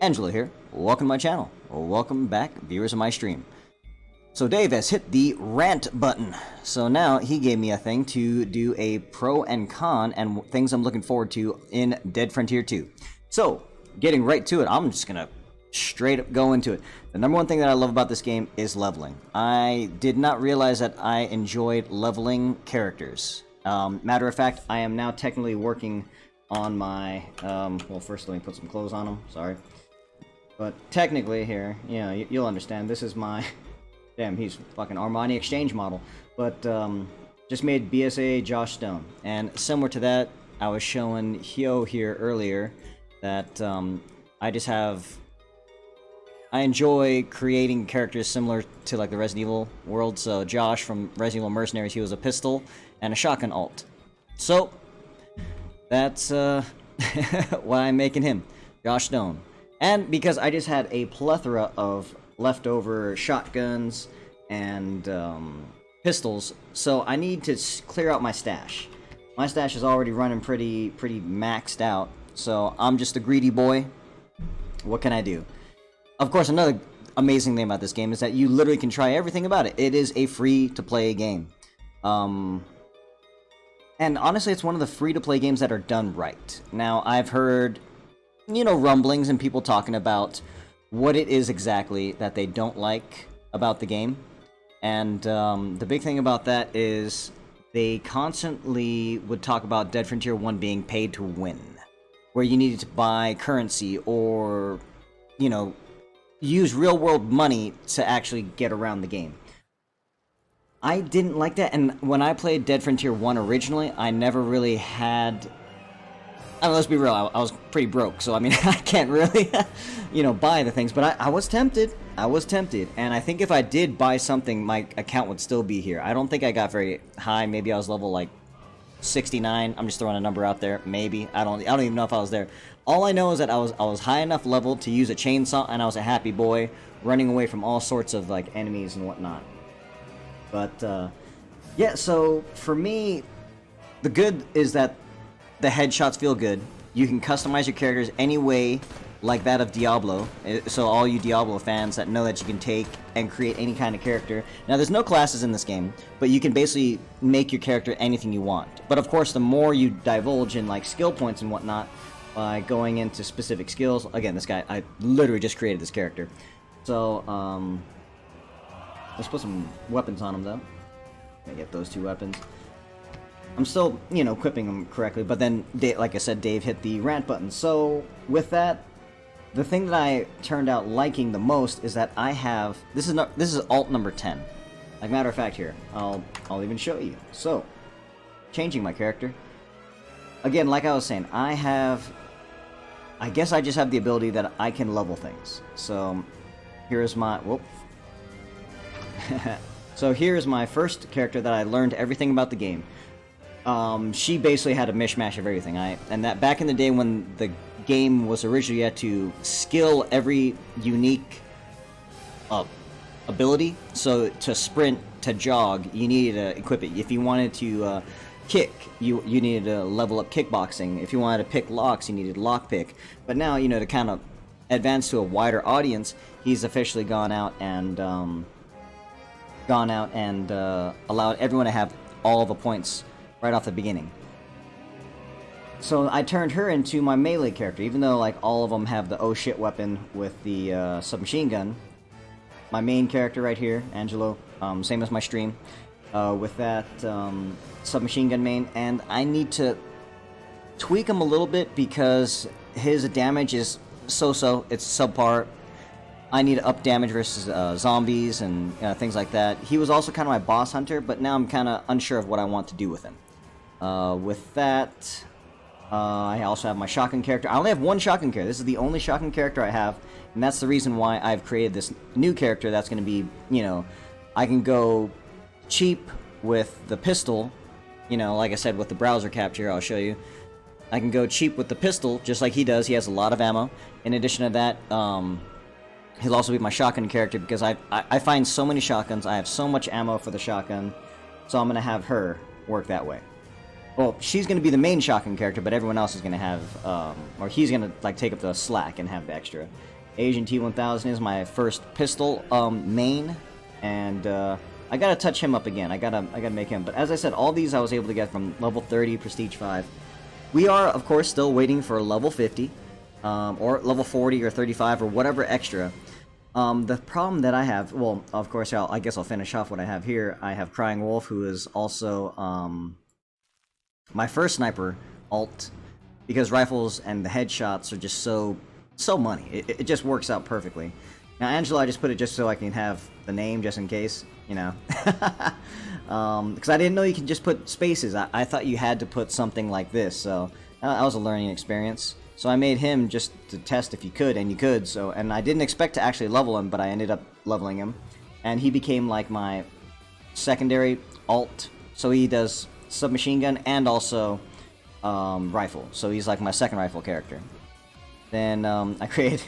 Angela here. Welcome to my channel. Welcome back, viewers of my stream. So Dave has hit the rant button. So now he gave me a thing to do a pro and con and things I'm looking forward to in Dead Frontier 2. So, getting right to it, I'm just gonna straight up go into it. The number one thing that I love about this game is leveling. I did not realize that I enjoyed leveling characters. Matter of fact, I am now technically working on my, well, first let me put some clothes on them, sorry. But technically here, you know, you'll understand, this is my, damn, he's fucking Armani exchange model. But, just made BSA Josh Stone. And similar to that, I was showing Hyo here earlier that, I enjoy creating characters similar to like the Resident Evil world. So Josh from Resident Evil Mercenaries, he was a pistol and a shotgun alt. So, that's, why I'm making him, Josh Stone. And because I just had a plethora of leftover shotguns and pistols, so I need to clear out my stash. My stash is already running pretty maxed out, so I'm just a greedy boy. What can I do? Of course, another amazing thing about this game is that you literally can try everything about it. It is a free-to-play game. And honestly, it's one of the free-to-play games that are done right. Now, I've heard, you know, rumblings and people talking about what it is exactly that they don't like about the game. And the big thing about that is they constantly would talk about Dead Frontier 1 being paid to win, where you needed to buy currency or, you know, use real-world money to actually get around the game. I didn't like that, and when I played Dead Frontier 1 originally, I never really had... I mean, let's be real, I was pretty broke, so I mean, I can't really, you know, buy the things, but I was tempted. I was tempted, and I think if I did buy something, my account would still be here. I don't think I got very high. Maybe I was level, like, 69. I'm just throwing a number out there. Maybe. I don't even know if I was there. All I know is that I was high enough level to use a chainsaw, and I was a happy boy, running away from all sorts of, like, enemies and whatnot. But, yeah, so, for me, the good is that the headshots feel good. You can customize your characters any way, like that of Diablo. So all you Diablo fans that know that you can take and create any kind of character. Now there's no classes in this game, but you can basically make your character anything you want. But of course, the more you divulge in like skill points and whatnot, by going into specific skills. Again, this guy, I literally just created this character. So, let's put some weapons on him though. Gotta get those two weapons. I'm still, you know, equipping them correctly, but then, like I said, Dave hit the rant button. So, with that, the thing that I turned out liking the most is that I have... This is alt number 10. Like, matter of fact here, I'll even show you. So, changing my character. Again, like I was saying, I guess I just have the ability that I can level things. So, here's my... Whoop. So, here's my first character that I learned everything about the game. She basically had a mishmash of everything. And that back in the day when the game was originally, you had to skill every unique ability. So to sprint, to jog, you needed to equip it. If you wanted to kick, you needed to level up kickboxing. If you wanted to pick locks, you needed lockpick. But now, you know, to kind of advance to a wider audience, he's officially gone out and allowed everyone to have all the points right off the beginning. So I turned her into my melee character, even though like all of them have the oh shit weapon with the submachine gun. My main character right here, Angelo, same as my stream, with that submachine gun main, and I need to tweak him a little bit because his damage is so-so, it's subpar. I need to up damage versus zombies and things like that. He was also kind of my boss hunter, but now I'm kind of unsure of what I want to do with him. With that, I also have my shotgun character. I only have one shotgun character. This is the only shotgun character I have, and that's the reason why I've created this new character that's going to be, you know, I can go cheap with the pistol, you know, like I said, with the browser capture, I'll show you. I can go cheap with the pistol, just like he does. He has a lot of ammo. In addition to that, he'll also be my shotgun character because I find so many shotguns. I have so much ammo for the shotgun, so I'm going to have her work that way. Well, she's going to be the main shotgun character, but everyone else is going to have, or he's going to like take up the slack and have the extra. Asian T1000 is my first pistol main, and I gotta touch him up again. I gotta make him. But as I said, all these I was able to get from level 30, Prestige 5. We are, of course, still waiting for level 50, or level 40 or 35 or whatever extra. The problem that I have, well, of course, I guess I'll finish off what I have here. I have Crying Wolf, who is also my first sniper alt, because rifles and the headshots are just so money. It just works out perfectly. Now, Angela, I just put it just so I can have the name, just in case, you know. Because I didn't know you could just put spaces. I thought you had to put something like this, so that was a learning experience. So I made him just to test if you could, and you could. So, and I didn't expect to actually level him, but I ended up leveling him, and he became like my secondary alt. So he does submachine gun and also rifle. So he's like my second rifle character. Then I created.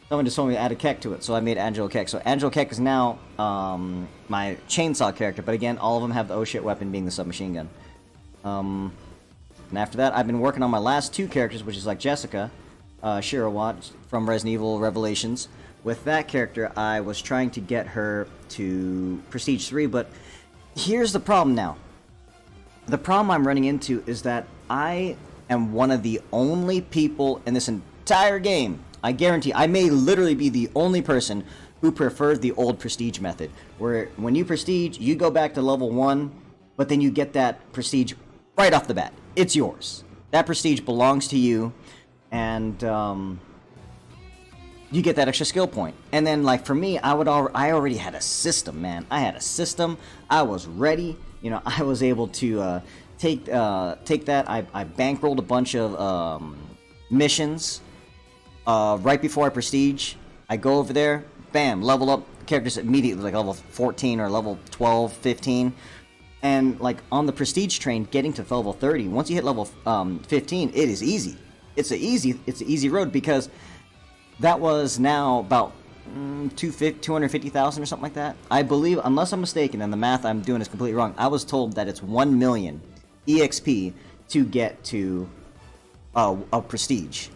Someone just told me to add a Keck to it, so I made Angelo Keck. So Angelo Keck is now my chainsaw character, but again, all of them have the oh shit weapon being the submachine gun. And after that, I've been working on my last two characters, which is like Jessica Shirawat from Resident Evil Revelations. With that character, I was trying to get her to Prestige 3, but here's the problem now. The problem I'm running into is that I am one of the only people in this entire game, I guarantee, I may literally be the only person who prefers the old Prestige method, where when you Prestige, you go back to level 1, but then you get that Prestige right off the bat. It's yours. That Prestige belongs to you, and you get that extra skill point. And then, like, for me, I already had a system, man. I had a system. I was ready. You know, I was able to take that. I bankrolled a bunch of missions right before I Prestige. I go over there, bam, level up characters immediately, like level 14 or level 12, 15. And, like, on the Prestige train, getting to level 30, once you hit level 15, it is easy. It's an easy road, because that was now about 250,000 or something like that. I believe, unless I'm mistaken, and the math I'm doing is completely wrong, I was told that it's 1 million EXP to get to a Prestige.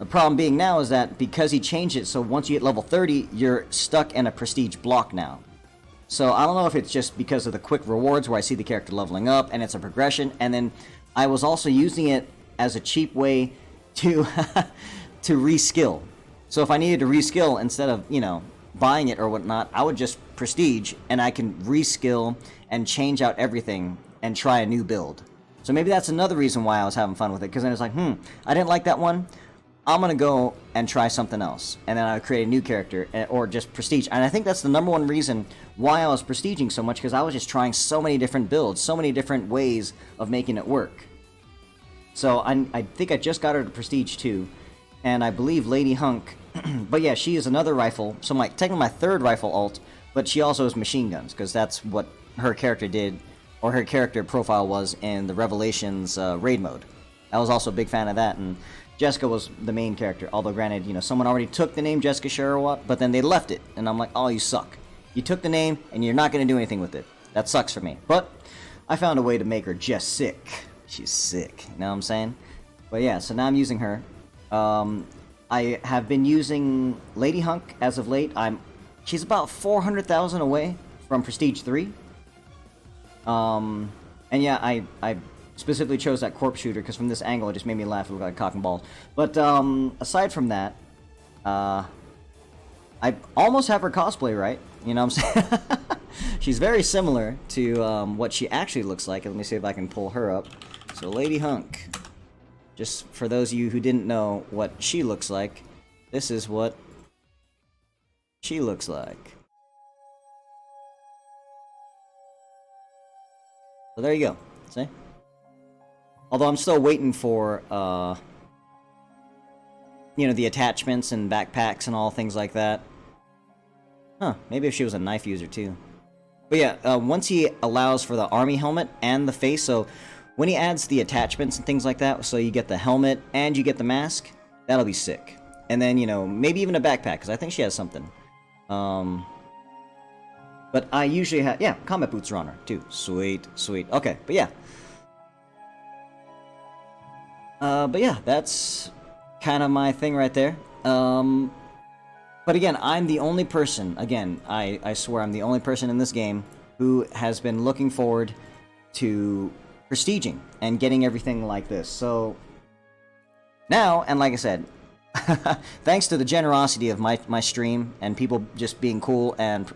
The problem being now is that because he changed it, so once you hit level 30, you're stuck in a Prestige block now. So I don't know if it's just because of the quick rewards where I see the character leveling up and it's a progression, and then I was also using it as a cheap way to to reskill. So if I needed to reskill, instead of, you know, buying it or whatnot, I would just Prestige and I can reskill and change out everything and try a new build. So maybe that's another reason why I was having fun with it, because then it's like, I didn't like that one, I'm gonna go and try something else, and then I would create a new character, or just Prestige. And I think that's the number one reason why I was Prestiging so much, because I was just trying so many different builds, so many different ways of making it work. So I think I just got her to Prestige 2, and I believe Lady Hunk, but yeah, she is another rifle, so technically my third rifle alt, but she also has machine guns, because that's what her character did, or her character profile was in the Revelations raid mode. I was also a big fan of that, and Jessica was the main character, although granted, you know, someone already took the name Jessica Shirawat, but then they left it, and I'm like, oh, you suck. You took the name, and you're not going to do anything with it. That sucks for me. But I found a way to make her just sick. She's sick, you know what I'm saying? But yeah, so now I'm using her. I have been using Lady Hunk as of late. She's about 400,000 away from Prestige 3. And yeah, I specifically chose that corpse shooter because from this angle it just made me laugh. It looked like cock and balls. But aside from that, I almost have her cosplay right. You know what I'm saying? She's very similar to what she actually looks like. Let me see if I can pull her up. So Lady Hunk. Just for those of you who didn't know what she looks like, this is what she looks like. So there you go. See? Although I'm still waiting for, you know, the attachments and backpacks and all things like that. Huh, maybe if she was a knife user too. But yeah, once he allows for the army helmet and the face, so when he adds the attachments and things like that, so you get the helmet and you get the mask, that'll be sick. And then, you know, maybe even a backpack, because I think she has something. But I usually have, yeah, combat boots are on her too. Sweet, sweet. Okay, but yeah. But yeah, that's kind of my thing right there. But again, I'm the only person, again, I swear I'm the only person in this game who has been looking forward to prestiging and getting everything like this. So now, and like I said, thanks to the generosity of my stream and people just being cool and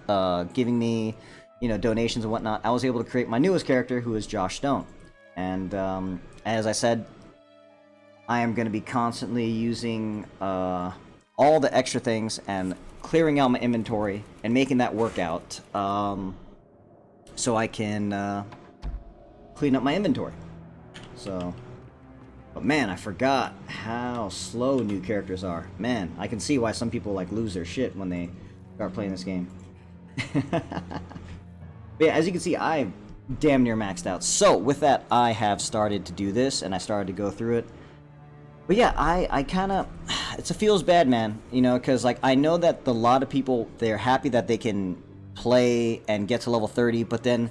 giving me, you know, donations and whatnot, I was able to create my newest character, who is Josh Stone. And as I said, I am going to be constantly using all the extra things and clearing out my inventory and making that work out, so I can clean up my inventory. So, but man, I forgot how slow new characters are. Man, I can see why some people like lose their shit when they start playing this game. But yeah, as you can see, I'm damn near maxed out. So with that, I have started to do this, and I started to go through it. But yeah, I kind of, it feels bad, man, you know, because like I know that a lot of people, they're happy that they can play and get to level 30, but then,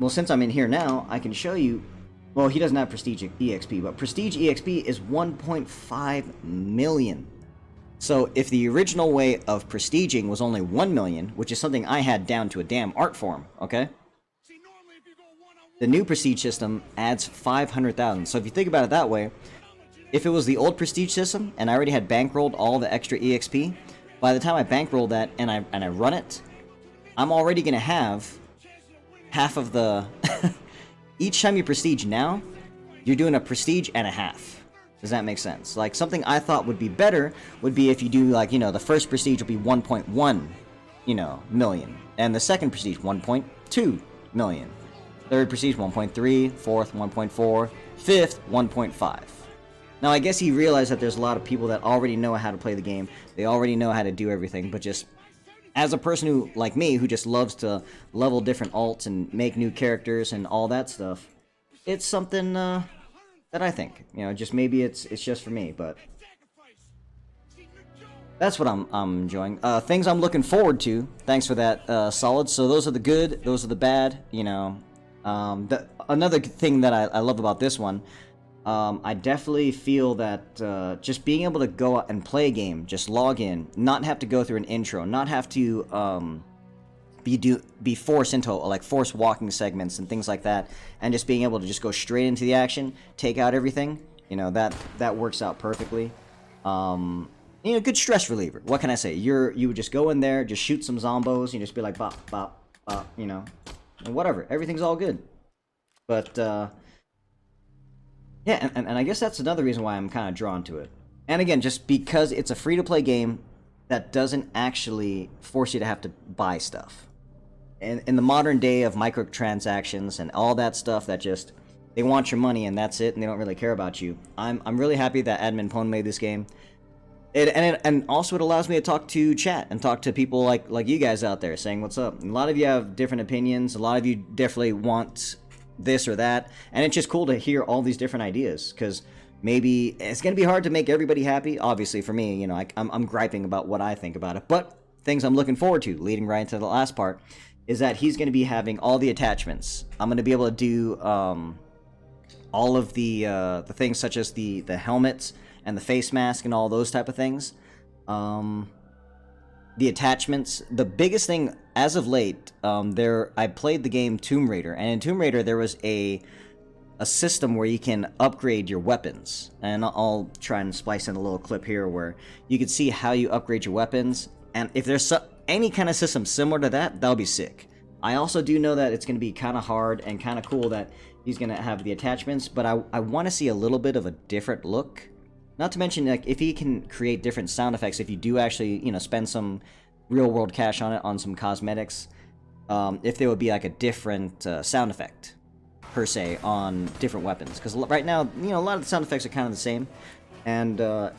well, since I'm in here now, I can show you. Well, he doesn't have Prestige EXP, but Prestige EXP is 1.5 million. So if the original way of prestiging was only 1 million, which is something I had down to a damn art form, okay? The new prestige system adds 500,000. So if you think about it that way, if it was the old prestige system and I already had bankrolled all the extra EXP, by the time I bankroll that and I run it, I'm already going to have half of the... Each time you prestige now, you're doing a prestige and a half. Does that make sense? Like, something I thought would be better would be if you do, like, you know, the first prestige will be 1.1, you know, million. And the second prestige, 1.2 million. Third prestige, 1.3. Fourth, 1.4. Fifth, 1.5. Now, I guess he realized that there's a lot of people that already know how to play the game. They already know how to do everything, but just... as a person who, like me, who just loves to level different alts and make new characters and all that stuff, it's something that I think, you know, just maybe it's just for me, but that's what I'm enjoying. Things I'm looking forward to. Thanks for that, Solid. So those are the good, those are the bad. You know, another thing that I love about this one. I definitely feel that just being able to go out and play a game, just log in, not have to go through an intro, not have to be forced into like forced walking segments and things like that, and just being able to just go straight into the action, take out everything, you know, that works out perfectly. You know, good stress reliever. What can I say? You would just go in there, just shoot some zombos, you just be like bop bop bop, you know, and whatever, everything's all good. But yeah, and I guess that's another reason why I'm kind of drawn to it. And again, just because it's a free-to-play game that doesn't actually force you to have to buy stuff. And in the modern day of microtransactions and all that stuff that just, they want your money and that's it, and they don't really care about you. I'm really happy that Admin Pwn made this game. And also it allows me to talk to chat and talk to people like you guys out there saying what's up. And a lot of you have different opinions. A lot of you definitely want this or that, and it's just cool to hear all these different ideas, because maybe it's going to be hard to make everybody happy. Obviously for me, you know, I'm griping about what I think about it, but things I'm looking forward to, leading right into the last part, is that he's going to be having all the attachments. I'm going to be able to do all of the things such as the helmets and the face mask and all those type of things. The attachments, the biggest thing as of late, I played the game Tomb Raider, and in Tomb Raider there was a system where you can upgrade your weapons, and I'll try and splice in a little clip here where you can see how you upgrade your weapons, and if there's any kind of system similar to that, that'll be sick. I also do know that it's going to be kind of hard and kind of cool that he's going to have the attachments, but I want to see a little bit of a different look. Not to mention, like, if he can create different sound effects, if you do actually, you know, spend some real-world cash on it, on some cosmetics, if there would be, like, a different sound effect, per se, on different weapons. Because right now, you know, a lot of the sound effects are kind of the same. And the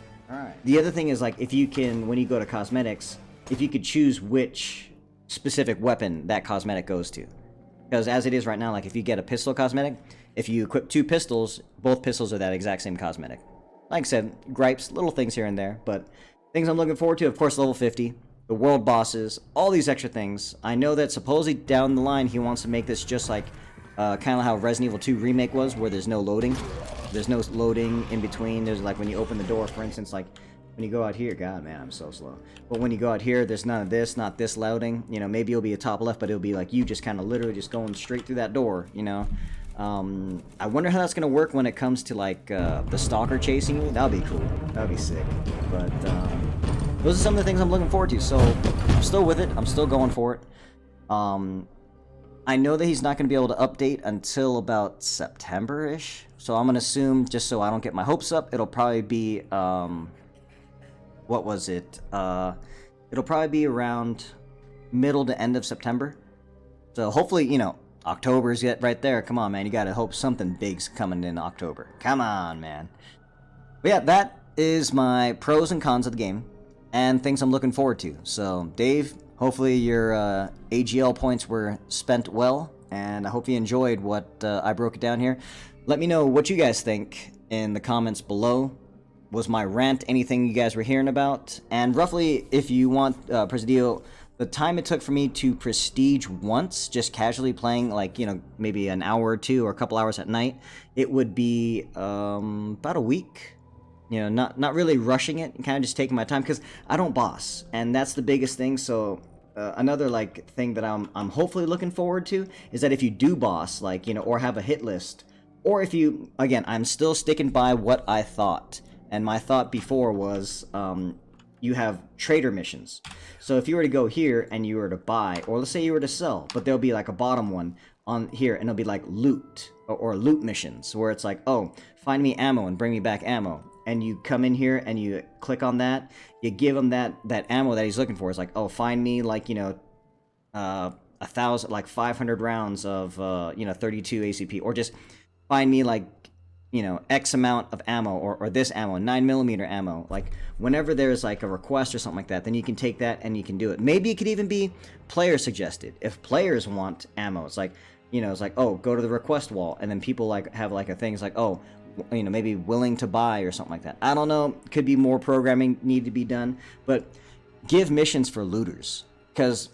other thing is, like, if you can, when you go to cosmetics, if you could choose which specific weapon that cosmetic goes to. Because as it is right now, like, if you get a pistol cosmetic, if you equip 2 pistols, both pistols are that exact same cosmetic. Like I said, gripes, little things here and there, but things I'm looking forward to, of course, level 50, the world bosses, all these extra things. I know that supposedly down the line he wants to make this just like kind of how Resident Evil 2 Remake was, where there's no loading. There's no loading in between. There's like when you open the door, for instance, like When you go out here, God, man, I'm so slow. But when you go out here, there's none of this, not this loading. You know, maybe it'll be a top left, but it'll be like you just kind of literally just going straight through that door, you know? I wonder how that's going to work when it comes to, like, the stalker chasing you. That'll be cool. That'll be sick. But, those are some of the things I'm looking forward to. So, I'm still with it. I'm still going for it. I know that he's not going to be able to update until about September-ish. So, I'm going to assume, just so I don't get my hopes up, it'll probably be, what was it? It'll probably be around middle to end of September. So hopefully, you know, October's right there. Come on, man. You gotta hope something big's coming in October. Come on, man. But yeah, that is my pros and cons of the game and things I'm looking forward to. So, Dave, hopefully your AGL points were spent well, and I hope you enjoyed what I broke it down here. Let me know what you guys think in the comments below. Was my rant anything you guys were hearing about? And roughly, if you want Presidio, the time it took for me to prestige once, just casually playing, like, you know, maybe an hour or two or a couple hours at night, it would be about a week. You know, not really rushing it, kind of just taking my time, because I don't boss, and that's the biggest thing. So another, like, thing that I'm hopefully looking forward to is that if you do boss, like, you know, or have a hit list, or if you, again, I'm still sticking by what I thought. And my thought before was, you have trader missions. So if you were to go here and you were to buy, or let's say you were to sell, but there'll be like a bottom one on here, and it'll be like loot, or loot missions, where it's like, oh, find me ammo and bring me back ammo. And you come in here and you click on that, you give him that ammo that he's looking for. It's like, oh, find me, like, you know, 1,000, like 500 rounds of, you know, 32 ACP, or just find me, like, you know, X amount of ammo, or this ammo, 9mm ammo. Like, whenever there's like a request or something like that, then you can take that and you can do it. Maybe it could even be player suggested. If players want ammo, it's like, you know, it's like, oh, go to the request wall, and then people like have like a thing. It's like, oh, you know, maybe willing to buy or something like that. I don't know. Could be more programming need to be done, but give missions for looters, because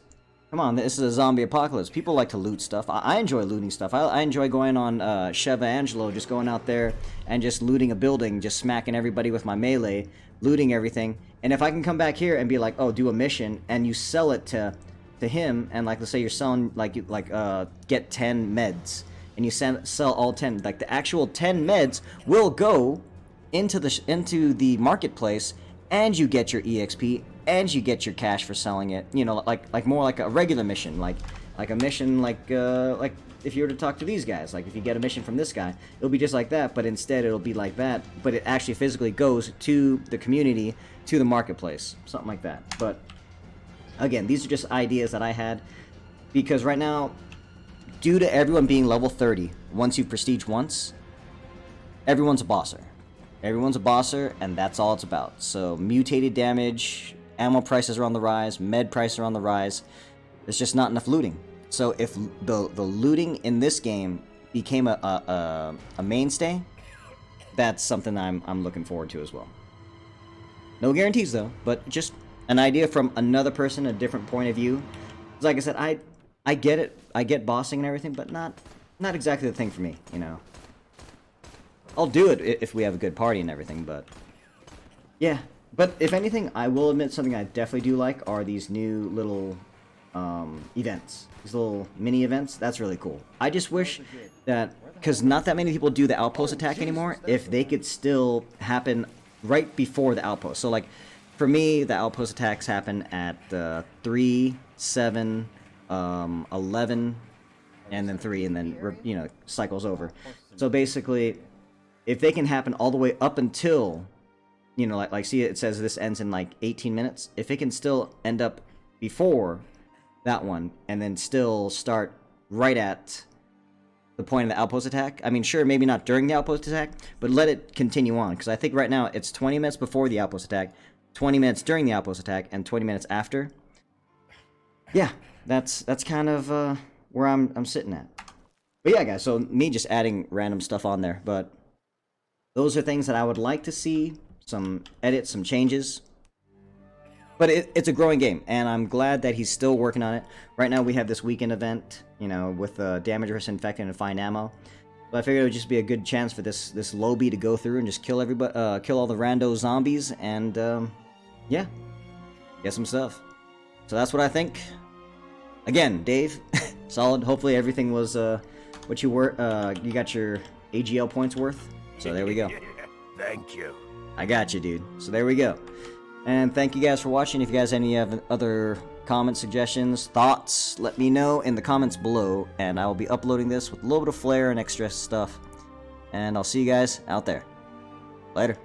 come on, this is a zombie apocalypse. People like to loot stuff. I enjoy looting stuff. I enjoy going on Sheva Angelo, just going out there and just looting a building, just smacking everybody with my melee, looting everything. And if I can come back here and be like, oh, do a mission, and you sell it to him, and like, let's say you're selling, like get 10 meds, and you sell all 10, like the actual 10 meds will go into the marketplace, and you get your EXP, and you get your cash for selling it. You know, like more like a regular mission, like a mission, like if you were to talk to these guys, like if you get a mission from this guy, it'll be just like that, but instead it'll be like that, but it actually physically goes to the community, to the marketplace, something like that. But again, these are just ideas that I had, because right now, due to everyone being level 30, once you prestige once, everyone's a bosser. Everyone's a bosser, and that's all it's about. So mutated damage, ammo prices are on the rise, med prices are on the rise. There's just not enough looting. So if the looting in this game became a mainstay, that's something I'm looking forward to as well. No guarantees though, but just an idea from another person, a different point of view. Like I said, I get it. I get bossing and everything, but not exactly the thing for me, you know. I'll do it if we have a good party and everything, but yeah. But if anything, I will admit something I definitely do like are these new little events. These little mini events. That's really cool. I just wish that, because not that many people do the Outpost attack anymore, if they could still happen right before the Outpost. So like, for me, the Outpost attacks happen at 3, 7, 11, and then 3, and then, you know, cycles over. So basically, if they can happen all the way up until, you know, like see, it says this ends in like 18 minutes. If it can still end up before that one, and then still start right at the point of the Outpost attack. I mean, sure, maybe not during the Outpost attack, but let it continue on. Because I think right now it's 20 minutes before the Outpost attack, 20 minutes during the Outpost attack, and 20 minutes after. Yeah, that's kind of where I'm sitting at. But yeah, guys, so me just adding random stuff on there, but those are things that I would like to see, some edits, some changes. But it's a growing game, and I'm glad that he's still working on it. Right now we have this weekend event, you know, with damage versus infected and find ammo. So I figured it would just be a good chance for this lobby to go through and just kill everybody, kill all the rando zombies, and yeah, get some stuff. So that's what I think. Again, Dave, solid. Hopefully everything was what you were. You got your AGL points worth. So there we go. Thank you. I got you, dude. So there we go. And thank you guys for watching. If you guys have any other comments, suggestions, thoughts, let me know in the comments below, and I will be uploading this with a little bit of flair and extra stuff. And I'll see you guys out there. Later.